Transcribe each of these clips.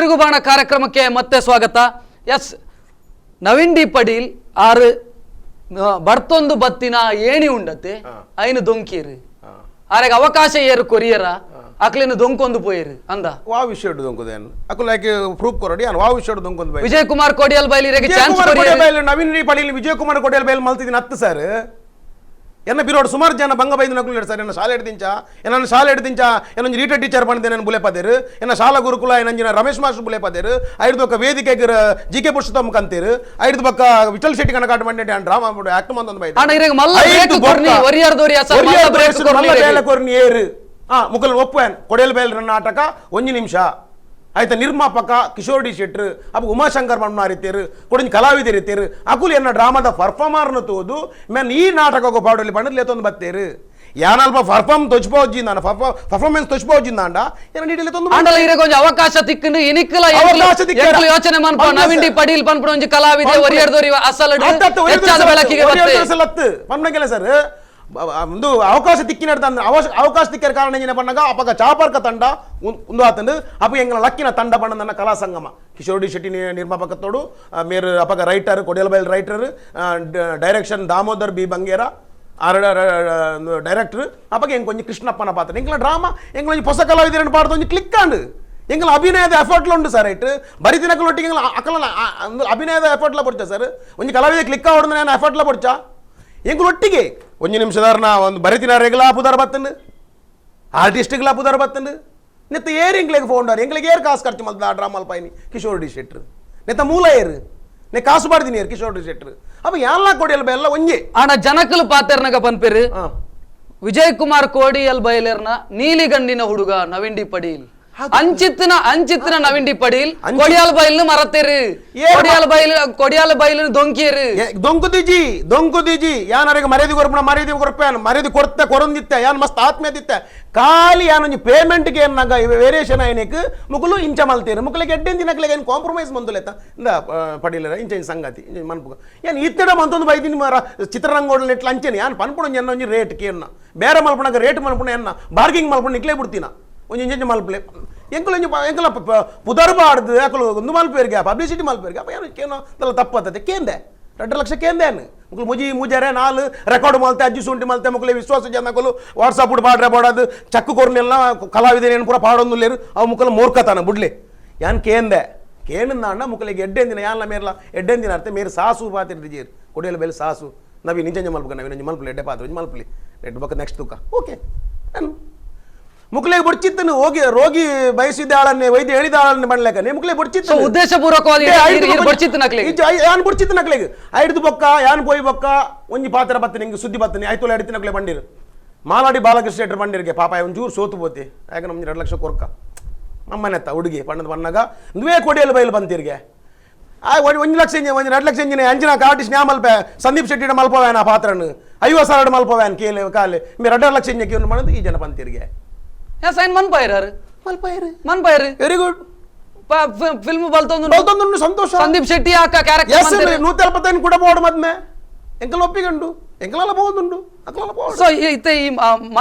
ತಿರುಗುಬಾಣ ಕಾರ್ಯಕ್ರಮಕ್ಕೆ ಮತ್ತೆ ಸ್ವಾಗತ. ಎಸ್, ನವೀನ್ ಡಿ ಪಡೀಲ್ ಆರು ಬರ್ತೊಂದು ಬತ್ತಿನ ಏಣಿ ಉಂಡತೆ ಐನು ದೊಂಕೀರು ಆರೆಗೆ ಅವಕಾಶ ಏರು ಕೊರಿಯರ ಅಕ್ಲೇನು ದೊಂಕೊಂದು ಪೋಯಿರು ಅಂದ ವಾ ವಿಷಯ ದೊಂಕುದೇನು ಅಕು ಲೈಕ್ ಪ್ರೂಫ್ ಕೊರಡಿ ವಾ ವಿಷಯ ದೊಂಕೊಂದು ಬೈ ವಿಜಯ್ ಕುಮಾರ್ ಕೋಡಿಯಲ್ ಬೈಲಿರೆಗೆ ಚಾನ್ಸ್ ಕೊರಿಯರು ನವೀನ್ ಡಿ ಪಡೀಲ್ ವಿಜಯ್ ಕುಮಾರ್ ಕೋಡಿಯಲ್ ಬೈಲ್ ಮಲ್ತಿದಿನ ಹತ್ತು ಸರ್ ಎನ್ನ ಬಿರೋಡ್ ಸುಮಾರು ಜನ ಬಂಗ ಬೈದು ನಕಲು ಸರ್ ಎನ್ನ ಶಾಲೆ ಹಿಡ್ದಿಂಚ ಎನ್ನ ಶಾಲೆ ಹಿಡ್ದಿಂಚ ಏನೊಂದು ರೀಟೆಡ್ ಟೀಚರ್ ಬಂದಿದೆ ನಾನು ಬುಲೆ ಪದೇರು ಎನ್ನ ಶಾಲಾ ಗುರುಕುಲ ಏನಂಜಿನ ರಮೇಶ್ ಮಾಸ್ಟರ್ ಬುಲೆ ಪದೇರು ಐದು ಬಕ್ಕ ವೇದಿಕೆಗೆ ಜಿಕೆ ಪುರುಷೋತ್ತಮ ಕಂತೀರು ಐದು ಬಕ್ಕ ವಿಠಲ್ ಶೆಟ್ಟಿ ಕನಕಾಟ ಮಂಡ್ಯ ಡ್ರಾಮಾ ಆಕ್ಟ್ ಮಂದೊಂದು ಬೈ ಅಣ್ಣ ಇರೆಗೆ ಮಲ್ಲ ಬ್ರೇಕ್ ಕೊರ್ನಿ ಒರಿಯರ್ ದೋರಿ ಅಸ ಮಲ್ಲ ಬ್ರೇಕ್ ಕೊರ್ನಿ ಏರು ಮುಕಲ್ ಒಪ್ಪುವನ್ ಕೊಡೆಲ್ ಬೈಲ್ ನಾಟಕ 1 ನಿಮಿಷ ಆಯ್ತಾ ನಿರ್ಮಾಪಕ ಕಿಶೋರ್ ಡಿ ಶೆಟ್ರು ಅಪ್ಪ ಉಮಾಶಂಕರ್ ಮಣ್ಣಾರಿತೇರು ಕೊಡಿನ ಕಲಾವಿದರಿತೇರು ಅಕುಲ್ ಎನ್ನ ಡ್ರಾಮಾದ ಪರ್ಫಾರ್ಮರ್ನ ತೋದು ಮೆನ್ ಈ ನಾಟಕ ಪಾಡಲ್ಲಿ ಪಂಡಲ್ಲಿ ಎತ್ತೊಂದು ಬತ್ತೇರು ಯಾನಲ್ಪ ಪರ್ಫಾರ್ಮ್ ತೊಚ್ಬೋಜಿಂದ ಪರ್ಫಾರ್ಮೆನ್ಸ್ ತೊಚ್ಬೋಜಿಂದ ಏನ ನೀಡಿಲ್ಲ ತೊಂದು ಆಂಡಲ ಇರೆ ಕೊಂಚ ಅವಕಾಶ ತಿಕ್ಕಂಡು ಇನಿಕ್ಕಲ ಎಂಕಲ ಯೋಚನೆ ಮನ್ಪ ನವೀನ್ ಡಿ ಪಡೀಲ್ ಪನ್ಪುಡ ಒಂಜಿ ಕಲಾವಿದೆ ಒರಿಯರ್ ದೋರಿ ಅಸಲಡು ಹೆಚ್ಚಾದ ಬೆಳಕಿಗೆ ಬತ್ತೆ ಪನ್ನಗೆಲ್ಲ ಸರ್ ಒಂದು ಅವಕಾಶ ತಿಕ್ಕಿನ ಅವಕಾಶ ತಿಕ್ಕಿನ ಕಾರಣ ಏನ ಪಣ್ಣಗ ಅಪಗ ಚಾಪರ್ಕ ತಂಡ ಒಂದು ಆತಂದು ಅಪ್ಪ ಎಂಗಲ ಲಕ್ಕಿನ ತಂಡ ಪಣ್ಣ ನನ್ನ ಕಲಾ ಸಂಗಮ ಕಿಶೋರ್ ಡಿ ಶೆಟ್ಟಿ ನಿರ್ಮಾಪಕತ್ತೋಡು ಮೇರ್ ಅಪಗ writer Kodiyalbail writer direction Damodar B Bangera director ಅಪಗ ಎಂಗ್ ಕೊಂಚ ಕೃಷ್ಣಪ್ಪನ ಪಾತ್ರ ಎಂಗ್ಲ ಡ್ರಾಮಾ ಎಂಗ್ಲ ಹೊಸ ಕಲಾವಿದರನ್ನು ಪಾಡ್ದು ಒಂಜಿ ಕ್ಲಿಕ್ ಆಂಡು ಎಂಗ್ಲ ಅಭಿನಯದ ಎಫರ್ಟ್ಲ ಉಂಟು ಸರ್ ರೈಟ್ ಬರಿತಿನಕಲೊಟ್ಟಿಗೆ ಅಕಲ ಅಭಿನಯದ ಎಫರ್ಟ್ಲ ಪಡ್ಚ ಸರ್ ಒಂಜಿ ಕಲಾವಿದ ಕ್ಲಿಕ್ ಆವಡ್ದು ನಾನು ಎಫರ್ಟ್ಲ ಪಡ್ಚ ಎಂಗ್ಲೊಟ್ಟಿಗೆ 1 ನಿಮಿಷದಾರ ಒಂದು ಬರಿತಿನ ರೆಗ್ಲಾ ಪುದಾರ ಬತ್ತಂಡು ಆರ್ಟಿಸ್ಟ್ಗಳ ಪುದಾರ ಬತ್ತಂಡು ನೆತ್ತ ಏರ್ ಎಂಗ್ಲಿಗೆ ಫೋಂಡಾರ್ ಎಂಗ್ಲಿಗೆ ಏರ್ ಕಾಸು ಖರ್ಚು ಮಲ್ದ ಆ ಡ್ರಾಮಲ್ ಪಾಯಿನಿ ಕಿಶೋರ್ ಡಿ ಶೆಟ್ರು ನೆತ್ತ ಮೂಲ ಏರು ನೆ ಕಾಸು ಬಾಡ್ದಿನಿ ಏರ್ ಕಿಶೋರ್ ಡಿ ಶೆಟ್ರು ಅಪ್ಪ ಎಲ್ಲ ಕೊಡಿಯಲ್ ಬೈ ಎಲ್ಲ ಒಂಜೆ ಆಣ ಜನಕಲು ಪಾತೆರ್ನಗ ಪನ್ಪೇರು ವಿಜಯ್ ಕುಮಾರ್ ಕೋಡಿಯಲ್ ಬೈಲೇರ್ನ ನೀಲಿಗಂಡಿನ ಹುಡುಗ ನವೀನ್ ಡಿ ಪಡೀಲ್ ಅಂಚಿತ್ತಿನ ನವೀನ್ ಡಿ ಪಡೀಲ್ ಕೊಡಿಯಾಲ್ ಬೈಲ್ ಮರತೇರು ಕೊಡಿಯಾಲ್ ಬೈಲ್ ದೊಂಕೇರು ದೊಂಕುದಿಜಿ ಯಾನರಿಗೆ ಮರ್ಯಾದೆ ಕೊರ್ಪೇನು ಮರ್ಯಾದೆ ಕೊಡ್ತೆ ಕೊರೊಂದಿತ್ತೆ ಯಾನ್ ಮಸ್ತ್ ಆತ್ಮೀಯದಿತ್ತೆ ಖಾಲಿ ಯಾನೊಂದು ಪೇಮೆಂಟ್ಗೆ ಏನಾಗ ವೇರಿಯೇಷನ್ ಏನಕ್ಕೆ ಮುಗುಲು ಇಂಚ ಮಲ್ತೇರು ಮುಕ್ಕಲಿಗೆ ಎಡ್ಡೆನ್ ದಿನಕ್ಕೆ ಏನು ಕಾಂಪ್ರಮೈಸ್ ಬಂದುಲೆತ್ತ ಇಂದ ಪಡೀಲರ ಇಂಚ ಸಂಗತಿ ಮನ್ಪುಗ ಏನು ಇತ್ತಡ ಮಂತೊಂದು ಬೈದಿನಿ ಚಿತ್ರರಂಗೋಡ್ ನೆಟ್ಲ ಅಂಚೆನಿ ಯಾನ್ ಪನ್ಪುಣ ಒಂಜಿ ರೇಟ್ ಕೇನ್ನ ಬೇರೆ ಮಲ್ಪುಣಗ ರೇಟ್ ಮಲ್ಪುಣ ಎನ್ನ ಬಾರ್ಗಿಂಗ್ ಮಲ್ಪುಣ ನಿಕ್ಲೇ ಬಿಡ್ತೀನ ಒಂಜಿ ಮಲ್ಪಲೆ ಎಂಕಲ ಪುದರ್ಬಾರ್ದು ಯಾಕಲು ಒಂದು ಮಲ್ಪೇರಿಗೆ ಪಬ್ಲಿಸಿಟಿ ಮಲ್ಪೇರಿಗೆ ಅಪ್ಪ ಏನು ಕೇನೋ ತಪ್ಪತ್ತೆ ಕೇಂದೆ 2 ಲಕ್ಷ ಕೇಂದೇನು ಮುಕ್ಳು ಮುಜಾರೆ 4 ರೆಕಾರ್ಡ್ ಮಲ್ತೆ ಅಜ್ಜಿ ಶುಂಠಿ ಮಲ್ತೆ ಮುಕ್ಲೆ ವಿಶ್ವಾಸ ಜನಗಳು ವಾಟ್ಸಪ್ ಬಾಡ್ರೆ ಬಾಡೋದು ಚಕ್ಕು ಕೊರ್ನೆಲ್ಲ ಕಲಾವಿದೇನು ಪೂರ ಪಾಡೊಂದುಲ್ಲೇರು ಅವು ಮುಕ್ಕಲು ಮೂರ್ಖತಾನ ಬಿಡ್ಲಿ ಯಾನ್ ಕೇಂದೆ ಕೇಂದ ಮುಕ್ಕಲಿಗೆ ಎಡ್ಡೆಂದಿನ ಯಾನ್ಲ ಮೇರ್ಲ ಎಡ್ಡೆಂದಿನ ಅರ್ಥ ಮೇರು ಸಾಸು ಪಾತಿರ್ದಿಜೀರು ಕೊಡಿಯಲ್ಲ ಬೇಲೆ ಸಾಸು ನವಿ ನಿಂಜ ಮಲ್ಪಗ ನವಿ ಮಲ್ಪಲಿ ಎಡ್ಡೆ ಪಾತ್ರ ಮಲ್ಪಲಿ ಎಡ್ಡು ಬಕ್ಕ ನೆಕ್ಸ್ಟ್ ತೂಕ ಓಕೆ ಮುಕ್ಲೆಗೆ ಬಡ್ಚಿತ್ತನು ಹೋಗಿ ರೋಗಿ ಬಯಸಿದ್ದ ಆಳನ್ನೇ ವೈದ್ಯ ಹೇಳಿದ ಆಳನ್ನೇ ಮಾಡ್ಲೇಕ ನೀ ಮುಕ್ಲೆ ಬಡ್ಚಿತ್ತು ಉದ್ದೇಶಪೂರ್ವಕವಾಗಿ ಯಾನ್ ಬಡ್ಚಿತ್ತು ನಕ್ಲೆಗೆ ಐದು ಬೊಕ್ಕ ಯಾನ್ ಪೋಯಿ ಬೊಕ್ಕ ಒಂಜಿ ಪಾತ್ರ ಬತ್ತ ನಿಂಗೆ ಸುದ್ದಿ ಬತ್ತನಿ ಆಯ್ತು ಎಡ್ತಿ ನಕ್ಲೆ ಬಂದಿರು ಮಾಲಾಡಿ ಬಾಲಕೃಷ್ಣ ಎಡ್ರ ಬಂದಿರಿಗೆ ಪಾಪ ಒಂಚೂರು ಸೋತು ಬೋತಿ ಯಾಕೆ ನಮ್ಗೆ 2 ಲಕ್ಷ ಕೊರ್ಕ ನಮ್ಮನೆತ್ತ ಹುಡುಗಿ ಪಣ್ಣದ ಬಣ್ಣಗ ನುವೇ ಕೊಡಿಯಲ್ಲಿ ಬೈಲು ಬಂತಿರ್ಗೆ 1 ಲಕ್ಷ 2 ಲಕ್ಷ ಇಂಜಿನ ಅಂಜಿನ ಆರ್ಟಿಸ್ಟ್ ನ್ಯಾ ಮಲ್ಪೆ ಸಂದೀಪ್ ಶೆಟ್ಟಿನ ಮಲ್ಪವ್ಯಾನ ಆ ಪಾತ್ರನು 50,000 ಮಲ್ಪವ್ಯಾನ್ ಕೇಲೆ ಕಾಲೆ ಮೇ 2 ಲಕ್ಷ ಇಂಜಕ್ಕೆ ಏನು ಮಾಡೋದು ಈ ಜನ ಬಂತಿರ್ಗೆ ಸೈನ್ ಮನ್ಪಾಯರು ವೆರಿ ಗುಡ್ ಫಿಲ್ಮ್ ಬಲ್ತೊಂದು ಸಂತೋಷ ಸಂದೀಪ್ ಶೆಟ್ಟಿ ಆಕ ಕ್ಯಾರೆಕ್ಟರ್ 175 ಕೂಡ ಬೋರ್ಡ್ ಮದ್ಮೆ ಎಂಕಲ್ ಒಪ್ಪಿಕೊಂಡು ಎಂಕಲೆಲ್ಲ ಬೋದುಂಡು ಸೊ ಇತ್ತೆ ಈ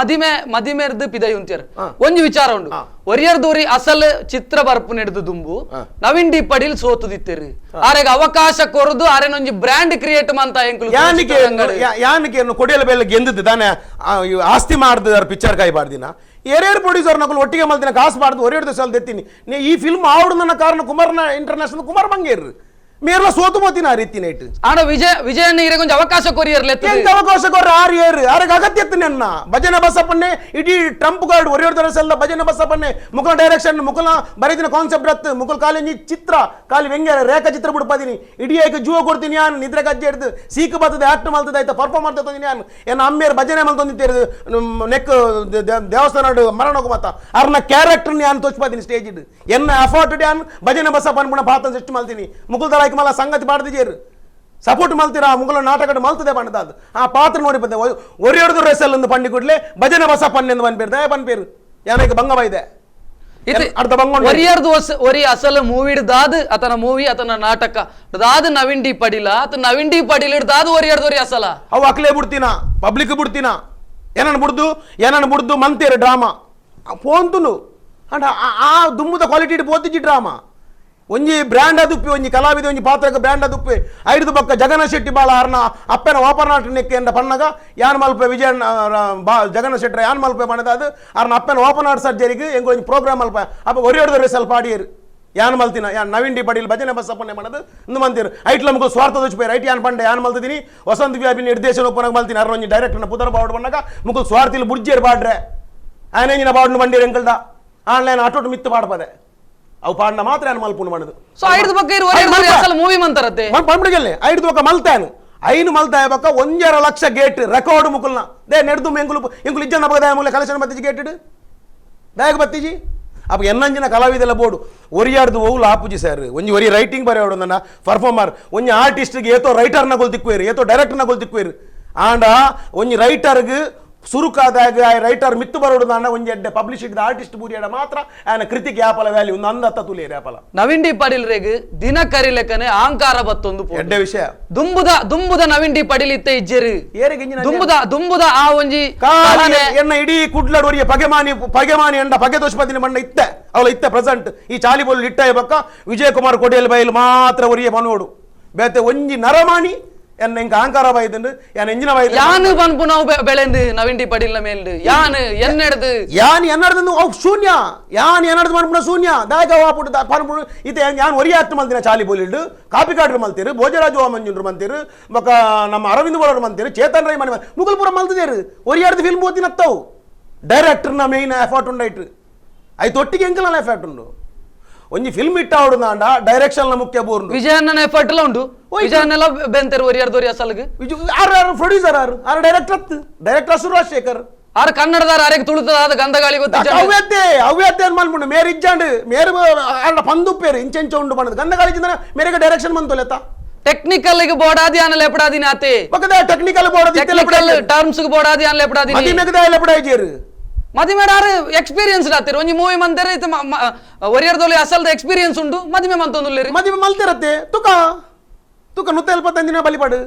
ಮದಿಮೆರ್ದು ಪಿದೈ ಉಂತಿಯರ್ ಒಂಜಿ ವಿಚಾರ ಉಂಡು ಒರಿಯರ್ ದೂರಿ ಅಸಲ್ ಚಿತ್ರ ಬರ್ಪು ನೆಡ್ದು ದುಂಬು ನವೀನ್ ಡಿ ಪಡೀಲ್ ಸೋತು ದಿತ್ತೇರಿ ಆರೆಗ ಅವಕಾಶ ಕೊರದು ಆರೆನೊಂಜಿ ಬ್ರ್ಯಾಂಡ್ ಕ್ರಿಯೇಟ್ ಮಂತ ಎಂಕುಲು ಯಾನಿಗೆ ಕೊಡಿಯಲ ಬೇಲೆ ಗೆಂದದ್ದು ತಾನೆ ಆಸ್ತಿ ಮಾಡ್ದು ಪಿಕ್ಚರ್ ಕಾಯಿ ಬಾರ್ದಿನ ಏರೇರು ಪ್ರೊಡ್ಯೂಸರ್ ನಕಲು ಒಟ್ಟಿಗೆ ಮಲ್ತಿನ ಕಾಸು ಬಾರ್ದು ಒರೇಡು ದಿವಸ ತೆತ್ತೀನಿ ನೀ ಈ ಫಿಲ್ಮ್ ಆವಡು ನನ್ನ ಕಾರಣ ಕುಮಾರ್ನ ಇಂಟರ್ನ್ಯಾಷನಲ್ ಕುಮಾರ್ ಬಂಗೇರು ಮೇರ್ಲ ಸೋತು ಮೋತಿನ ಆ ರೀತಿ ನೈಟ್ ಆಡ ವಿಜಯನಿಗೆ ಕೊಂಚ ಅವಕಾಶ ಕೊರಿಯರ್ಲೆ ಅವಕಾಶ ಕೊರ ಆರ್ಯರು ಆರಿಗೆ ಅಗತ್ಯತ್ತು ನನ್ನ ಭಜನೆ ಬಸಪ್ಪನ್ನೇ ಇಡೀ ಟ್ರಂಪ್ ಗಾರ್ಡ್ ಒರಿಯೋರ್ ದರಸಲ್ಲ ಭಜನೆ ಬಸಪ್ಪನ್ನೇ ಮುಕಲ ಡೈರೆಕ್ಷನ್ ಮುಕಲ ಬರೀದಿನ ಕಾನ್ಸೆಪ್ಟ್ ರತ್ತು ಮುಕಲ್ ಕಾಲಿ ಚಿತ್ರ ಕಾಲಿ ವ್ಯಂಗ್ಯ ರೇಖಾ ಚಿತ್ರ ಬಿಡ್ಪಾದೀನಿ ಇಡೀ ಆಯ್ಕೆ ಜೂವ ಕೊಡ್ತೀನಿ ಯಾನ್ ನಿದ್ರೆ ಗಜ್ಜೆ ಹಿಡ್ದು ಸೀಕ್ ಬರ್ತದೆ ಆಕ್ಟ್ ಮಲ್ತದ ಆಯ್ತಾ ಪರ್ಫಾರ್ಮ್ ಮಾಡ್ತಾ ತಂದಿನಿ ಯಾನ್ ಏನು ಅಮ್ಮೇರು ಭಜನೆ ಮಲ್ತೊಂದಿತ್ತೇರು ನೆಕ್ ದೇವಸ್ಥಾನ ಮರಣೋಗ ಮತ್ತ ಅವ್ರನ್ನ ಕ್ಯಾರೆಕ್ಟರ್ ಯಾನ್ ತೋಚ್ಪಾದೀನಿ ಸ್ಟೇಜ್ ಇಡ್ ಎನ್ನ ಅಫೋರ್ಟ್ ಯಾನ್ ಭಜನೆ ಬಸಪ್ಪ ಅನ್ಪುಣ ಪಾತ್ರ ಎಷ್ಟು ಮಲ್ತೀನಿ ಮುಕುಲ್ ದಳ ಮಲ್ಲ ಸಂಗತಿ ಬಾಡ್ದಿಜೇರು ಸಪೋರ್ಟ್ ಮಲ್ತೀರಾ ಮುಗಲ ನಾಟಕ ಮಲ್ತದೆ ಬಣ್ಣದ ಅದು ಆ ಪಾತ್ರ ನೋಡಿ ಬಂದೆ ಒರಿಯೊಡ್ದು ರೆಸಲ್ ಒಂದು ಪಂಡಿ ಕೂಡಲೇ ಭಜನೆ ಬಸ ಪನ್ನೆಂದು ಬಂದ್ಪೇರು ದಯ ಬಂದ್ಪೇರು ಯಾನಕ್ಕೆ ಬಂಗವ ಇದೆ ಅರ್ಧ ಬಂಗೊಂಡು ಒರಿಯರ್ದು ಒರಿ ಅಸಲು ಮೂವಿ ದಾದು ಅತನ ಮೂವಿ ಅತನ ನಾಟಕ ದಾದು ನವೀನ್ ಡಿ ಪಡೀಲ ಅತ ನವೀನ್ ಡಿ ಪಡೀಲ್ ದಾದು ಒರಿಯರ್ದು ಒರಿ ಅಸಲ ಅವು ಅಕ್ಲೇ ಬಿಡ್ತೀನ ಪಬ್ಲಿಕ್ ಬಿಡ್ತೀನ ಏನನ್ನ ಬಿಡ್ದು ಮಂತೇರು ಡ್ರಾಮಾ ಫೋನ್ ತುನು ಅಂಡ್ ಆ ದುಂಬುದ ಕ್ವಾಲಿಟಿ ಪೋತಿಜಿ ಡ್ರಾಮಾ ಒಂಜಿ ಬ್ರ್ಯಾಂಡ್ ಅದುಪ್ಪಿ ಒಂಜಿ ಕಲಾವಿದ ಒಂಜಿ ಪಾತ್ರಕ್ಕೆ ಬ್ರ್ಯಾಂಡ್ ಅದುಪ್ಪಿ ಐದು ಬೊಕ್ಕ ಜಗನ ಶೆಟ್ಟಿ ಬಾಳ ಅರ್ನ ಅಪ್ಪನ ಓಪನಾಟನೆಕ್ಕೆ ಎಂದ ಪನ್ನಗ ಯಾನ್ ಮಲ್ಪೆ ವಿಜಯನ್ ಜಗನ ಶೆಟ್ರ ಯಾನ್ ಮಲ್ಪೆ ಪಣದ ಅದು ಅರ್ನ ಅಪ್ಪನ ಓಪನಾಟ್ ಸರ್ಜರಿಗೆ ಎಂಗ್ ಒಂಜಿ ಪ್ರೋಗ್ರಾಮ್ ಮಲ್ಪ ಅಪ್ಪ ಒರಿಯೋಡ್ದವ್ರೆ ಸ್ವಲ್ಪ ಆಡಿಯರು ಯಾನ್ ಮಲ್ತಿನ ಯಾನ್ ನವೀನ್ ಡಿ ಪಡೀಲ್ ಭಜನೆ ಬಸಪ್ಪನೆ ಮಾಡದು ಇಂದು ಮಂತಿರು ಐಟ್ಲ ನಮಗೂ ಸ್ವಾರ್ಥ ದೋಚ್ಪೇರು ಐಟಿ ಯಾನ್ ಪಂಡೆ ಯಾನ್ ಮಲ್ತಿದ್ದೀನಿ ವಸಂತ ವ್ಯಾಪಿ ನಿರ್ದೇಶನ ಒಪ್ಪನಾಗ ಮಲ್ತೀನಿ ಅರ್ನ ಒಂಜಿ ಡೈರೆಕ್ಟರ್ನ ಪುದರ್ ಬಾಡ್ ಬಂದಾಗ ಮುಗುಲ್ ಸ್ವಾರ್ಥಿಲ್ ಬುಡ್ಜೇರು ಬಾಡ್ರೆ ಆನೆಂಜಿನ ಬಾಡ್ನು ಬಂದಿರು ಎಂಕಲ್ದ ಆನ್ಲೈನ್ ಆಟೋಟ್ ಮಿತ್ತು ಪಾಡ್ಪದೆ ಅವು ಪಾಂಡ ಮಾತ್ರ ಏನು ಮಲ್ಪುಣ ಮಾಡೋದು ಸೊ ಐದು ಪಕ್ಕ ಅಸಲು ಮೂವಿ ಮಂತಾರತ್ತೆ ಪಂಪಡಿಗೆಲ್ಲಿ ಐದು ಪಕ್ಕ ಮಲ್ತಾನು ಐನು ಮಲ್ತಾಯ ಪಕ್ಕ 1.5 ಲಕ್ಷ ಗೇಟ್ ರೆಕಾರ್ಡ್ ಮುಕುಲ್ನ ದೇ ನೆಡ್ದು ಎಂಕುಲು ಇಜ್ಜನ ಪಕ್ಕ ದಾಯ ಮೂಲ ಕಲೆಕ್ಷನ್ ಬತ್ತಿಜಿ ಗೇಟ್ ದಾಯಕ ಬತ್ತಿಜಿ ಅಪ್ಪ ಎನ್ನಂಜಿನ ಕಲಾವಿದೆಲ್ಲ ಬೋಡು ಒರಿಯಾಡ್ದು ಓವುಲು ಆಪುಜಿ ಸರ್ ಒಂಜಿ ಒರಿ ರೈಟಿಂಗ್ ಬರೆಯೋಡು ನನ್ನ ಪರ್ಫಾರ್ಮರ್ ಒಂಜಿ ಆರ್ಟಿಸ್ಟ್ಗೆ ಏತೋ ರೈಟರ್ನ ಗೊಲ್ ತಿಕ್ಕುವೇರು ಏತೋ ಡೈರೆಕ್ಟರ್ನ ಗೊಲ್ ತಿಕ್ಕುವೇರು ಆಂಡ ಒಂಜಿ ರೈಟರ್ಗೆ ಸುರುಕಾದಾಗ ಆ ರೈಟರ್ ಮಿತ್ತು ಬರೋಡು ನಾನು ಒಂಜಿ ಎಡ್ಡೆ ಪಬ್ಲಿಷಿಡ್ ಆರ್ಟಿಸ್ಟ್ ಬೂರಿಯಾಡ ಮಾತ್ರ ಆಯನ ಕೃತಿಗೆ ಯಾಪಲ ವ್ಯಾಲ್ಯೂ ಒಂದು ಅಂದತ್ತ ತುಲಿಯರು ಯಾಪಲ ನವೀನ್ ಡಿ ಪಾಟೀಲ್ ರೇಗ್ ದಿನ ಕರಿ ಲೆಕ್ಕನೆ ಅಹಂಕಾರ ಬತ್ತೊಂದು ಎಡ್ಡೆ ವಿಷಯ ದುಂಬುದ ನವೀನ್ ಡಿ ಪಾಟೀಲ್ ಇತ್ತೆ ಇಜ್ಜೆರು ದುಂಬುದ ಆ ಒಂಜಿ ಎನ್ನ ಇಡೀ ಕುಡ್ಲಡ್ ಒರಿಯ ಪಗೆಮಾನಿ ಎಂಡ ಪಗೆ ದೋಷಪದಿನ ಮಣ್ಣ ಇತ್ತೆ ಅವಳ ಇತ್ತೆ ಪ್ರೆಸೆಂಟ್ ಈ ಚಾಲಿಬೋಲ್ ಇಟ್ಟ ಬಕ್ಕ ವಿಜಯ್ ಕುಮಾರ್ ಕೊಡಿಯಲ್ ಬೈಲ್ ಮಾತ್ರ ಒರಿಯ ಮನೋಡು ಬೇತೆ ಒಂಜಿ ನರಮಾಣಿ ಎನ್ನ ಇಂಕ ಅಹಂಕಾರ ಬಾಯ್ದು ಯಾನ್ ಎಂಜಿನ ಬಾಯ್ದು ಯಾನು ಪನ್ಪು ನಾವು ಬೆಳೆಂದು ನವೀನ್ ಡಿ ಪಾಟೀಲ್ ಮೇಲ್ದು ಯಾನ್ ಎನ್ನಡ್ದು ಯಾನ್ ಎನ್ನಡ್ದು ಅವ್ ಶೂನ್ಯ ಯಾನ್ ಎನ್ನಡ್ದು ಮನ್ಪುಣ ಶೂನ್ಯ ದಾಯಕ ವಾಪುಡು ಪನ್ಪುಡು ಇತ್ತೆ ಯಾನ್ ಒರಿಯ ಹತ್ತು ಮಲ್ತಿನ ಚಾಲಿ ಬೋಲಿಡ್ ಕಾಪಿ ಕಾಡ್ರು ಮಲ್ತೀರು ಭೋಜರಾಜು ವಾಮಂಜುನ್ರು ಮಂತೀರು ಬೊಕ್ಕ ನಮ್ಮ ಅರವಿಂದ್ ಬೋಳರು ಮಂತೀರು ಚೇತನ್ ರೈ ಮನೆ ಮುಗಲ್ಪುರ ಮಲ್ತಿದೇರು ಒರಿಯಾಡ್ದು ಫಿಲ್ಮ್ ಓದಿನ ಹತ್ತವು ಡೈರೆಕ್ಟರ್ನ ಮೇಯ್ನ್ ಎಫರ್ಟ್ ಉಂಡಾಯ್ತು ಐದು ಒಟ್ಟಿಗೆ ಎಂಕಲ ಎಫರ್ಟ್ ಉಂಡು ಒಂಜಿ ಫಿಲ್ಮ್ ಇಟ್ಟ ಆಡುದಾಂಡ ಡೈರೆಕ್ಷನ್ ಮುಖ್ಯ ಬೋರ್ನು ವಿಜಯನ್ನ ಎಫರ್ಟ್ ಎಲ್ಲ ಉಂಟು ವಿಜಯನ್ನೆಲ್ಲ ಬೆಂತರು ಒರಿಯಾರ್ದೋರಿ ಅಸಲ್ಗೆ ಯಾರು ಪ್ರೊಡ್ಯೂಸರ್ ಆರು ಡೈರೆಕ್ಟರ್ ಸುರಾಜಶೇಖರ್ ಆರು ಕನ್ನಡದಾರ ಆರೆಗೆ ತುಳುತದ ಗಂಧಗಾಳಿ ಗೊತ್ತಿಲ್ಲ ಅವ್ಯತ್ತೆ ಮಲ್ಪುಂಡು ಮೇರೆ ಇಜ್ಜಾಂಡು ಮೇರೆ ಪಂದು ಪೇರು ಇಂಚೆಂಚ ಉಂಡು ಬಂದದು ಗಂಧಗಾಳಿ ಮೇರೆಗೆ ಡೈರೆಕ್ಷನ್ ಬಂತೋಲೆತ್ತ ಟೆಕ್ನಿಕಲ್ ಗೆ ಬೋಡಾದಿ ಅನ್ನ ಲೆಪಡಾದಿ ನಾತೆ ಬಕದ ಟೆಕ್ನಿಕಲ್ ಟೆಕ್ನಿಕಲ್ ಟರ್ಮ್ಸ್ ಗೆ ಬೋಡಾದಿ ಅನ್ನ ಲೆಪಡಾದಿ ಮದಿಮೆಗದ ಲೆಪಡಾಯಿಜೇರು ಮದಿಮೆ ಆರು ಎಕ್ಸ್ಪೀರಿಯನ್ಸ್ ಆತಿರು ಒಂಜಿ ಮೂವಿ ಮಂತಾರೆ ಒರಿಯರ್ದೋಲಿ ಅಸಲ್ದ ಎಕ್ಸ್ಪೀರಿಯನ್ಸ್ ಉಂಡು ಮದಿಮೆ ಮಂತೊಂದುಲ್ಲೇರಿ ಮದಿಮೆ ಮಲ್ತಿರತ್ತೆ ತುಕ 175 ದಿನ ಬಲಿಪಾಡು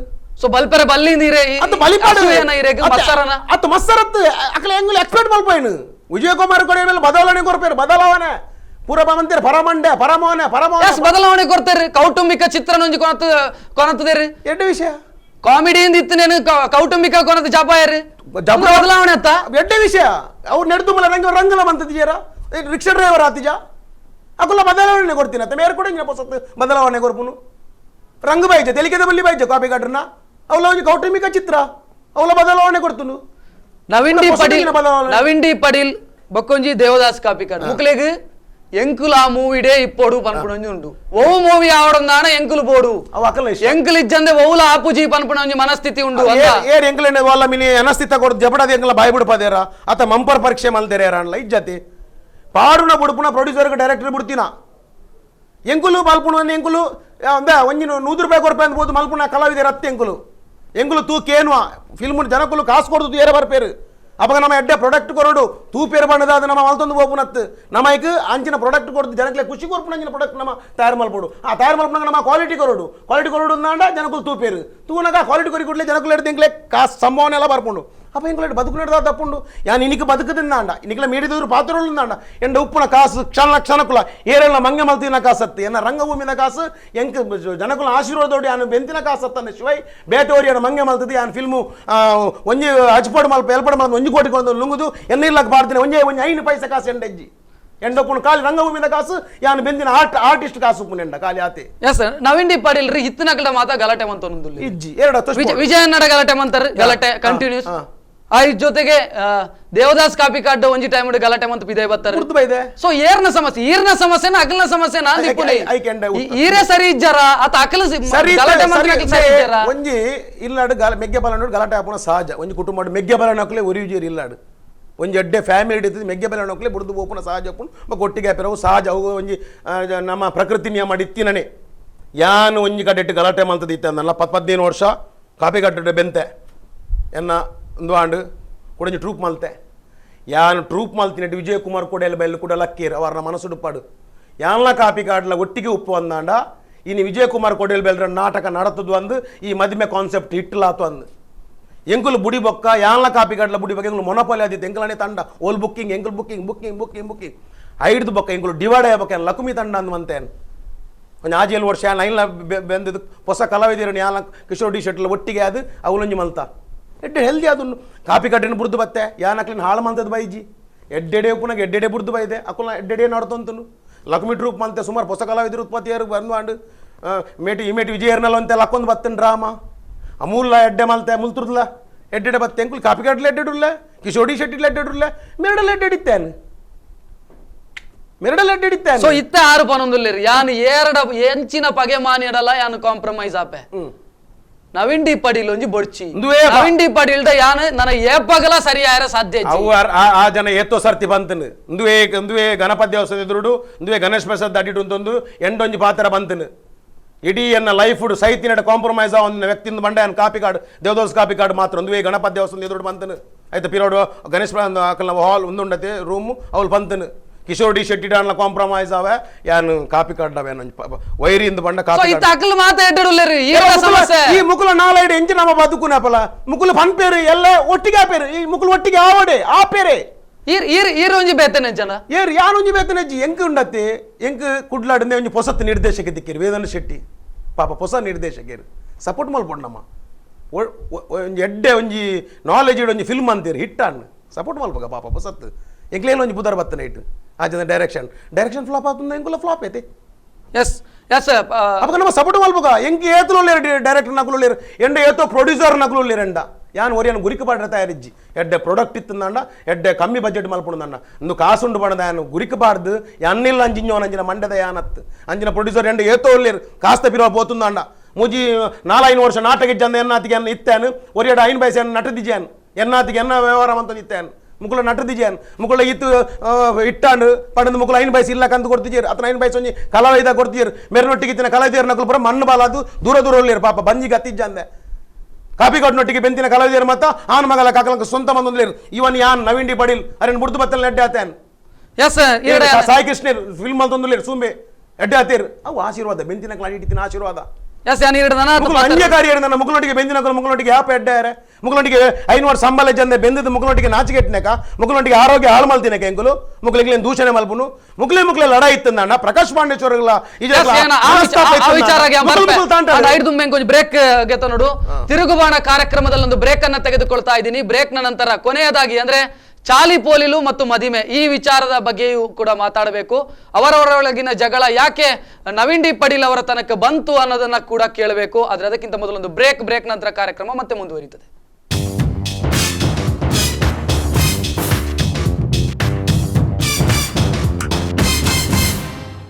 ಸೊ ಬಲ್ಪೆರೆ ಬಲ್ಲಿ ನೀರೇ ಅದು ಬಲಿಪಾಡು ಮಸ್ಸರನ ಅದು ಮಸ್ಸರತ್ತು ಅಕಲ ಎಂಗುಲು ಎಕ್ಸ್ಪೆಕ್ಟ್ ಮಲ್ಪೇನು ವಿಜಯ್ ಕುಮಾರ್ ಕೊಡೆ ಮೇಲೆ ಬದಲಾವಣೆ ಕೊರ್ಪೇರು ಬದಲಾವಣೆ ಪೂರ ಮಂದಿರ ಪರಮಂಡೆ ಪರಮೋನೆ ಬದಲಾವಣೆ ಕೊಡ್ತೇರಿ ಕೌಟುಂಬಿಕ ಚಿತ್ರನೊಂಜಿ ಕೊನತ್ತದೇರಿ ಎಡ್ಡೆ ವಿಷಯ ಕಾಮಿಡಿ ಇತ್ತಿನೇನು ಕೌಟುಂಬಿಕ ಕೊನತ ಜಾಪಾಯರಿ ಬದಲಾವಣೆ ಅತ್ತ ಎಡ್ಡೆ ವಿಷಯ ಅವ್ರು ನೆಡ್ದು ಮಲ ರಂಗ ರಂಗಲ ಬಂತದಿಯರ ರಿಕ್ಷಾ ಡ್ರೈವರ್ ಆತಿಜ ಅಕುಲ್ಲ ಬದಲಾವಣೆ ಕೊಡ್ತೀನಿ ಅಂತ ಮೇರೆ ಕೂಡ ಬದಲಾವಣೆ ಕೊರ್ಪುನು ರಂಗ ಬಾಯ್ಜ ತೆಲಿಕೆದ ಬಲ್ಲಿ ಬಾಯ್ಜ ಕಾಪಿ ಕಾಡ್ರನ್ನ ಅವಳ ಒಂದು ಕೌಟುಂಬಿಕ ಚಿತ್ರ ಅವಳ ಬದಲಾವಣೆ ಕೊಡ್ತುನು ನವೀನ್ ಡಿ ಪಡೀಲ್ ಬಕ್ಕೊಂಜಿ ದೇವದಾಸ್ ಕಾಪಿ ಕಾಡ್ ಮುಕ್ಲೆಗ್ ಎಂಕುಲ್ ಆ ಮೂವಿಡೆ ಇಪ್ಪೋಡು ಪನ್ಪುಣೊಂಜಿ ಉಂಡು ಓ ಮೂವಿ ಆವಡೊಂದಾಣ ಎಂಕುಲು ಬೋಡು ಎಂಕುಲ್ ಇಜ್ಜಂದೆ ಓವುಲ ಆಪುಜಿ ಪನ್ಪುಣೊಂಜಿ ಮನಸ್ಥಿತಿ ಉಂಡು ಏರ್ ಎಂಕುಲೆನೆ ವಾಲ ಮಿನಿ ಅನಸ್ಥಿತ ಕೊಡ್ ಜಪಡಾದಿ ಎಂಕಲ ಬಾಯ್ ಬಿಡ್ಪದೇರ ಅತ ಮಂಪರ್ ಪರೀಕ್ಷೆ ಮಲ್ದೇರ ಅನ್ಲ ಇಜ್ಜತಿ ಪಾಡುನ ಬುಡುಪುನ ಪ್ರೊಡ್ಯೂಸರ್ ಡೈರೆಕ್ಟರ್ ಬಿಡ್ತೀನ ಎಂಕುಲು ಮಲ್ಪುಣ ಎಂಕುಲು ಒಂಜಿ 100 ರೂಪಾಯಿ ಕೊರ್ಪೆ ಅಂದ್ಬೋದು ಮಲ್ಪುಣ ಕಲಾವಿದರ ಹತ್ತಿ ಎಂಕುಲು ತೂ ಕೇನ್ವಾ ಫಿಲ್ಮ್ ಜನಕುಲು ಕಾಸು ಕೊಡ್ದು ಏರ ಬರ್ಪೇರು ಅವಾಗ ನಮ್ಮ ಎಡ್ಡೆ ಪ್ರಾಡಕ್ಟ್ ಕೊರಡು ತೂಪೇರು ಬಣ್ಣದ ಅದು ನಮ್ಮ ಮಲ್ತೊಂದು ಹೋಗ್ನತ್ತು ನಮಗ್ ಅಂಚಿನ ಪ್ರಾಡಕ್ಟ್ ಕೊಡ್ದು ಜನಕ್ಕೆ ಖುಷಿ ಕೊರ್ಪುಣ ಅಂಚಿನ ಪ್ರಾಡಕ್ಟ್ ನಮ್ಮ ತಯಾರು ಮಲ್ಪಡು ಆ ತಯಾರು ಮಲ್ಪನಾಗ ನಮ್ಮ ಕ್ವಾಲಿಟಿ ಕೊರಡು ಅಂದಾಂಡ ಜನಕುಲು ತೂಪೇರು ತೂನಾಗ ಕ್ವಾಲಿಟಿ ಕೊರಿ ಕೊಡ್ಲಿ ಜನಕುಲು ಎಡ್ದು ಎಂಕ್ಲೆ ಕಾಸು ಸಂಭಾವನೆ ಎಲ್ಲ ಬರ್ಪುಂಡು ಅಪ್ಪ ಎಂಕ್ಲೆ ಬದುಕು ನಡೆದ ತಪ್ಪುಂಡು ಯಾನ್ ಇನಿಕ್ ಬದುಕದಿಂದಾಂಡ ಇನಿಕ್ಲ ಮೀಡಿದವರು ಪಾತ್ರಗಳಿಂದಾಂಡ ಎಂಡ ಉಪ್ಪುನ ಕಾಸು ಕ್ಷಣಕುಲ ಏರೆಲ್ಲ ಮಂಗೆ ಮಲ್ತಿನ ಕಾಸತ್ತು ಎನ್ನ ರಂಗಭೂಮಿನ ಕಾಸು ಎಂಕ್ ಜನಕುಲ ಆಶೀರ್ವಾದೋಡಿ ಯಾನು ಬೆಂತಿನ ಕಾಸತ್ತನ್ನ ಶಿವೈ ಬೇಟೋರಿ ಯಾನು ಮಂಗೆ ಮಲ್ತದಿ ಯಾನ್ ಫಿಲ್ಮು ಒಂಜಿ ಹಚ್ಪಾಡು ಮಲ್ಪ ಎಲ್ಪಡು ಮಲ್ಪ 1 ಕೋಟಿ ಕೊಂಡು ಲುಂಗುದು ಎನ್ನಿರ್ಲಕ್ಕೆ ಪಾಡ್ತೀನಿ ಒಂಜಿ 5 ಪೈಸೆ ಕಾಸು ಎಂಡೆಜ್ಜಿ ಎಂಡಪ್ಪುನ ಕಾಲಿ ರಂಗಭೂಮಿನ ಕಾಸು ಯಾನು ಬೆಂದಿನ ಆರ್ಟಿಸ್ಟ್ ಕಾಸು ಉಪ್ಪುನ ಎಂಡ ಕಾಲಿ ಆತೆ ಎಸ್ ನವೀನ್ ಡಿ ಪಾಟೀಲ್ ರೀ ಹಿತ್ತನಕಡ ಮಾತಾ ಗಲಾಟೆ ಮಂತೊಂದು ಇಜ್ಜಿ ಎರಡು ವಿಜಯನ್ನಡ ಗಲಾಟೆ ಮಂತಾರ ಗಲಾಟೆ ಕಂಟಿನ್ಯೂಸ್ ಆ ಜೊತೆಗೆ ದೇವದಾಸ್ ಕಾಪಿ ಕಾರ್ಡ್ ಒಂಜಿ ಟೈಮ್ ಗಲಾಟೆ ಮಂತ ಬಿದೆ ಬರ್ತಾರೆ ಸೊ ಈರ್ನ ಸಮಸ್ಯೆನ ಅಕಲ್ನ ಸಮಸ್ಯೆನ ಈರೇ ಸರಿ ಇಜ್ಜಾರ ಅತ ಅಕಲ ಗಲಾಟೆ ಮಂತ ಸರಿ ಇಜ್ಜಾರ ಒಂಜಿ ಇಲ್ಲಾಡು ಮೆಗ್ಗೆ ಬಲನೋಡು ಗಲಾಟೆ ಆಪುನ ಸಹಜ ಒಂಜಿ ಕುಟುಂಬ ಮೆಗ್ಗೆ ಬಲನಕಲೆ ಒರಿಯುಜೇರಿ ಇಲ್ಲಾಡು ಒಂಜಿ ಎಡ್ಡೆ ಫ್ಯಾಮಿಲಿ ಇಡ್ತದೆ ಮೆಗ್ಗೆ ಬಲನಕಲೆ ಬುಡ್ದು ಓಪುನ ಸಹಜ ಅಪ್ಪುನು ಒಟ್ಟಿಗೆ ಪೆರವು ಸಹಜ ಅವು ಒಂಜಿ ನಮ್ಮ ಪ್ರಕೃತಿ ನಿಯಮ ಇತ್ತಿನನೆ ಯಾನು ಒಂಜಿ ಕಡೆ ಗಲಾಟೆ ಮಂತದ ಇತ್ತಂದಲ್ಲ 15 ವರ್ಷ ಕಾಪಿ ಕಟ್ಟೆ ಬೆಂತೆ ಎನ್ನ ಒಂದು ಆಂಡು ಕೊಡಂಜಿ ಟ್ರೂಪ್ ಮಲ್ತೆ ಯಾನು ಟ್ರೂಪ್ ಮಲ್ತಿನಟ್ಟು ವಿಜಯ್ ಕುಮಾರ್ ಕೊಡೆಯಲ್ಲಿ ಬೈಲು ಕೂಡ ಲಕ್ಕೀರ್ ಅವರನ್ನ ಮನಸ್ಸುಡುಪಾಡು ಯಾನ್ಲ ಕಾಪಿ ಕಾಡ್ಲ ಒಟ್ಟಿಗೆ ಉಪ್ಪು ಅಂದಾಂಡ ಇನ್ನು ವಿಜಯ್ ಕುಮಾರ್ ಕೊಡೆಯಲ್ಲಿ ಬೆಲ್ರ ನಾಟಕ ನಡತದು ಅಂದು ಈ ಮದಿಮೆ ಕಾನ್ಸೆಪ್ಟ್ ಇಟ್ಟಲಾತು ಅಂದು ಎಂಕುಲು ಬುಡಿ ಬೊಕ್ಕ ಯಾನ್ಲ ಕಾಪಿ ಕಾಡ್ಲ ಬುಡಿ ಬೊಕ್ಕ ಎಂಕುಲು ಮೊನಪಾಲಿ ಆದಿತ್ತು ಎಂಕಲನೇ ತಂಡ ಓಲ್ ಬುಕ್ಕಿಂಗ್ ಎಂಕುಲು ಬುಕ್ಕಿಂಗ್ ಐದು ಬೊಕ್ಕ ಎಂಕುಲು ಡಿವೈಡ್ ಆಗ್ಬೇಕು ಲಕುಮಿ ತಂಡ ಅಂದ್ ಮಂತೇನು ಒಂದು ಆಜೇಳು ವರ್ಷ ನೈಲ ಬೆಂದದು ಹೊಸ ಕಲಾವಿದರು ಯಾಲ ಕಿಶೋರ್ ಡಿ ಶೆಟ್ಲ ಒಟ್ಟಿಗೆ ಅದು ಅವಲೊಂಜಿ ಮಲ್ತ ಎಡ್ಡೆ ಹೆಲ್ದಿ ಅದನ್ನು ಕಾಪಿ ಕಟ್ಟಿನ ಬುರ್ದು ಬತ್ತೆ ಯಾನಕ್ಲಿನ ಹಾಳು ಮಂತದ ಬೈಜಿ ಎಡ್ಡೆಡೆ ಉಪ್ಪುನಾಗ ಎಡ್ಡೆಡೆ ಬುರ್ದು ಬೈದೆ ಅಕ್ಕುಲ ಎಡ್ಡೆಡೆ ನೋಡ್ತಂತನು ಲಕ್ಷ್ಮಿ ಟ್ರೂಪ್ ಮಂತೆ ಸುಮಾರು ಹೊಸ ಕಲಾವಿದರು ಉತ್ಪತ್ತಿಯರು ಬಂದು ಮೇಟಿ ವಿಜಯರ್ನಲ್ಲ ಅಂತೆ ಲಕ್ಕೊಂದು ಬತ್ತನ್ ಡ್ರಾಮಾ ಅಮೂಲ ಎಡ್ಡೆ ಮಲ್ತೆ ಮುಲ್ತುರ್ಲ ಎಡ್ಡೆಡೆ ಬತ್ತೆ ಅಂಕುಲ್ ಕಾಪಿ ಕಟ್ಲ ಎಡ್ಡೆಡುಲ್ಲ ಕಿಶೋರ್ ಡಿ ಶೆಟ್ಟಿಲ ಎಡ್ಡೆಡುಲ್ಲ ಮೆರಡಲ್ಲ ಎಡ್ಡೆಡಿತ್ತೇನು ಮೆರಡಲ್ಲ ಎಡ್ಡೆಡಿತ್ತೇನು ಸೊ ಇತ್ತ ಆರು ಪನೊಂದುಲ್ಲೇರಿ ಯಾನು ಏರಡ ಎಂಚಿನ ಪಗೆ ಮಾನಿಯಡಲ್ಲ ಯಾನು ಕಾಂಪ್ರಮೈಸ್ ಆಪೆ ನವೀನ್ ಡಿ ಪಡೀಲ್ ಒಂಜಿ ಬೊಡ್ಚಿ ನವೀನ್ ಡಿ ಪಡೀಲ್ದ ಯಾನು ನನ್ನ ಏಪಗಲ ಸರಿ ಆಯರ ಸಾಧ್ಯ ಅವು ಆ ಜನ ಏತೋ ಸರ್ತಿ ಬಂತನು ಒಂದುವೇ ಗಣಪತಿ ದೇವಸ್ಥಾನ ಎದುರುಡು ಒಂದುವೇ ಗಣೇಶ್ ಪ್ರಸಾದ್ ಅಡಿಟ್ಟು ಅಂತಂದು ಎಂಡೊಂಜಿ ಪಾತ್ರ ಬಂತನು ಇಡೀ ಎನ್ನ ಲೈಫ್ ಸೈತಿನ ಕಾಂಪ್ರಮೈಸ್ ಒಂದು ವ್ಯಕ್ತಿಯಿಂದ ಬಂಡೆ ಅನ್ನ ಕಾಪಿ ಕಾರ್ಡ್ ದೇವದೋಸ್ ಕಾಪಿ ಕಾರ್ಡ್ ಮಾತ್ರ ಒಂದುವೇ ಗಣಪತಿ ದೇವಸ್ಥಾನ ಎದುರು ಬಂತನು ಆಯ್ತು ಪಿರೋಡು ಗಣೇಶ್ ಅಕಲ್ನ ಹಾಲ್ ಒಂದುಂಡತೆ ರೂಮು ಅವಳು ಬಂತನು ಕಿಶೋರ್ ಡಿ ಶೆಟ್ಟಿ ಡಾನ್ಲ ಕಾಂಪ್ರಮೈಸ್ ಅವೆ ಯಾನು ಕಾಪಿ ಕಾರ್ಡ್ ಅವೆ ವೈರಿಯಿಂದ ಬಂಡ ಕಾಪಿ ಅಕ್ಕಲ್ ಮಾತಾಡುಲ್ಲೇರಿ ಈ ಮುಕುಲ ನಾಲೈಡ್ ಎಂಚಿ ನಮ್ಮ ಬದುಕುನಪಲ ಮುಕುಲ ಪನ್ಪೇರು ಎಲ್ಲ ಒಟ್ಟಿಗೆ ಆಪೇರು ಈ ಮುಕುಲು ಒಟ್ಟಿಗೆ ಆವಡೆ ಆಪೇರೆ ಒಂಜಿ ಬೇತನೆ ಜನ ಏರ್ ಯಾನೊಂಜಿ ಬೇತನೆ ಎಂಕ್ ಉಂಡತ್ತೆ ಎಂಕ್ ಕುಡ್ಲಾಡಂದೆ ಒಂಜಿ ಹೊಸತ್ ನಿರ್ದೇಶಕ ದಿಕ್ಕಿರು ವೇದನ ಶೆಟ್ಟಿ ಪಾಪ ಹೊಸ ನಿರ್ದೇಶಕರು ಸಪೋರ್ಟ್ ಮಲ್ಪೊಂಡಮ್ಮ ಒಂಜಿ ಎಡ್ಡೆ ಒಂಜಿ ನಾಲೆಜ್ ಒಂಜಿ ಫಿಲ್ಮ್ ಅಂತೀರಿ ಹಿಟ್ ಅಣ್ಣ ಸಪೋರ್ಟ್ ಮಲ್ಪಗ ಪಾಪ ಹೊಸತ್ ಎಂಕ್ಲೇನು ಒಂಜಿ ಬುಧರ್ ಬತ್ತನೆ ಇಟ್ಟು ಆ ಜನ ಡೈರೆಕ್ಷನ್ ಫ್ಲಾಪ್ ಆತಂದ ಎಂಕುಲ ಫ್ಲಾಪ್ ಐತೆ ಎಸ್ ಎಸ್ ಅವಾಗ ನಮ್ಮ ಸಪೋರ್ಟ್ ಮಲ್ಪಗ ಎಂಕ್ ಏತುಲು ಡೈರೆಕ್ಟರ್ ನಕಲು ಎಂಡ ಏತೋ ಪ್ರೊಡ್ಯೂಸರ್ ನಕಲು ಎಂಡ ಯಾನ್ ಒರಿಯನ್ ಗುರಿಕ ಪಾಡ್ರ ತಯಾರಿಜ್ಜಿ ಎಡ್ಡೆ ಪ್ರಾಡಕ್ಟ್ ಇತ್ತಂದಂಡ ಎಡ್ಡೆ ಕಮ್ಮಿ ಬಜೆಟ್ ಮಲ್ಪುಂಡಂಡ ಒಂದು ಕಾಸುಂಡು ಪಣದ ಯಾನು ಗುರಿಕಬಾರ್ದು ಅನ್ನಿಲ್ಲ ಅಂಜಿಂಜೋನ್ ಅಂಜಿನ ಮಂಡ್ಯದ ಯಾನತ್ ಅಂಜಿನ ಪ್ರೊಡ್ಯೂಸರ್ ಎಂಡ ಏತೋ ಒಳ್ಳೆರು ಕಾಸ್ತ ಪಿರೋ ಪೋತುಂದಂಡ ಮುಜಿ 4-5 ವರ್ಷ ನಾಟಕ ಇಜ್ಜಂದ ಎನ್ನಾತಿಗೆ ಅನ್ನ ಇತ್ತೇನು ಒರಿಯಡ 5 ಪೈಸೆ ನಟದಿಜ್ಯಾನ್ ಎನ್ನಾತಿಗೆ ಎನ್ನ ವ್ಯವಹಾರ ಅಂತ ಇತ್ತೇನು ಮುಕುಲ ನಟದಿಜ್ಯಾನ್ ಮುಕುಲ ಇತ್ತು ಇಟ್ಟಾಂಡು ಪಡೆದು ಮುಕುಲ 5 ಪೈಸೆ ಇಲ್ಲ ಕಂದು ಕೊಡ್ತಿದ್ದೀರಿ ಅಥವಾ 5 ಪೈಸೆ ಒಂಜಿ ಕಲಾವಿದ ಕೊಡ್ತಿದ್ದೀರಿ ಮೇರನೊಟ್ಟಿಗೆ ಇತ್ತಿನ ಕಲಾವಿದರ ನಕಲು ಪುರ ಮಣ್ಣು ಬಾಲದು ದೂರ ಒಳ್ಳೆರು ಪಾಪ ಬಂಜಿ ಗತ್ತಿಜ್ಜಂದೆ ಕಾಪಿ ಕೊಟ್ಟನೊಟ್ಟಿಗೆ ಬೆಂತಿನ ಕಲಾವಿದರು ಮತ್ತ ಆನ್ ಮಗಲ ಕಾಕಲಂಕ ಸ್ವಂತ ಮಂದೊಂದು ಇವನ್ ಯಾನ್ ನವೀನ್ ಡಿ ಪಡೀಲ್ ಅರೇನ್ ಬುಡ್ದು ಬತ್ತಲ್ ಎಡ್ಡೆ ಆತೇನ್ ಎಸ್ ಸಾಯಿ ಕೃಷ್ಣ ಫಿಲ್ಮ್ ಅಂತೊಂದು ಸುಂಬೆ ಎಡ್ಡೆ ಆತೇರು ಅವು ಆಶೀರ್ವಾದ ಬೆಂತಿನ ಕಲಾಡಿ ಇಟ್ಟಿನ ಆಶೀರ್ವಾದ ಎಸ್ ಯಾನ್ ಅಂಜಕಾರಿ ನನ್ನ ಮುಗುಲೊಟ್ಟಿಗೆ ಬೆಂದಿನ ಮುಗುಲೊಟ್ಟಿಗೆ ಯಾಪ ಎಡ್ಡಾರೆ ಮುಗುಲೊಟ್ಟಿಗೆ 5 ವರ್ಷ ಸಂಬಳ ಜಂದೆ ಬೆಂದಿದ್ದು ಮುಗುಲೊಟ್ಟಿಗೆ ನಾಚಿಕೆಟ್ನೆಕ ಮುಗುಲೊಟ್ಟಿಗೆ ಆರೋಗ್ಯ ಹಾಳು ಮಲ್ತಿನಕ ಎಂಕುಲು ಮುಗುಲಿಗೆ ದೂಷಣೆ ಮಲ್ಪುನು ಮುಗುಲೆ ಲಡ ಇತ್ತಂದ ಪ್ರಕಾಶ್ ಪಾಂಡೇಶ್ವರಗಳ ಬ್ರೇಕ್ ಗೆತ ನೋಡು ತಿರುಗುಬಾಣ ಕಾರ್ಯಕ್ರಮದಲ್ಲಿ ಒಂದು ಬ್ರೇಕ್ ಅನ್ನ ತೆಗೆದುಕೊಳ್ತಾ ಇದ್ದೀನಿ ಬ್ರೇಕ್ ನ ನಂತರ ಕೊನೆಯದಾಗಿ ಅಂದ್ರೆ ಚಾಲಿ ಪೋಲಿಲು ಮತ್ತು ಮದಿಮೆ ಈ ವಿಚಾರದ ಬಗ್ಗೆಯೂ ಕೂಡ ಮಾತಾಡಬೇಕು ಅವರವರೊಳಗಿನ ಜಗಳ ಯಾಕೆ ನವೀನ್ ಡಿ ಪಡೀಲ್ ಅವರ ತನಕ ಬಂತು ಅನ್ನೋದನ್ನ ಕೂಡ ಕೇಳಬೇಕು ಆದ್ರೆ ಅದಕ್ಕಿಂತ ಮೊದಲೊಂದು ಬ್ರೇಕ್ ನಂತರ ಕಾರ್ಯಕ್ರಮ ಮತ್ತೆ ಮುಂದುವರಿಯುತ್ತದೆ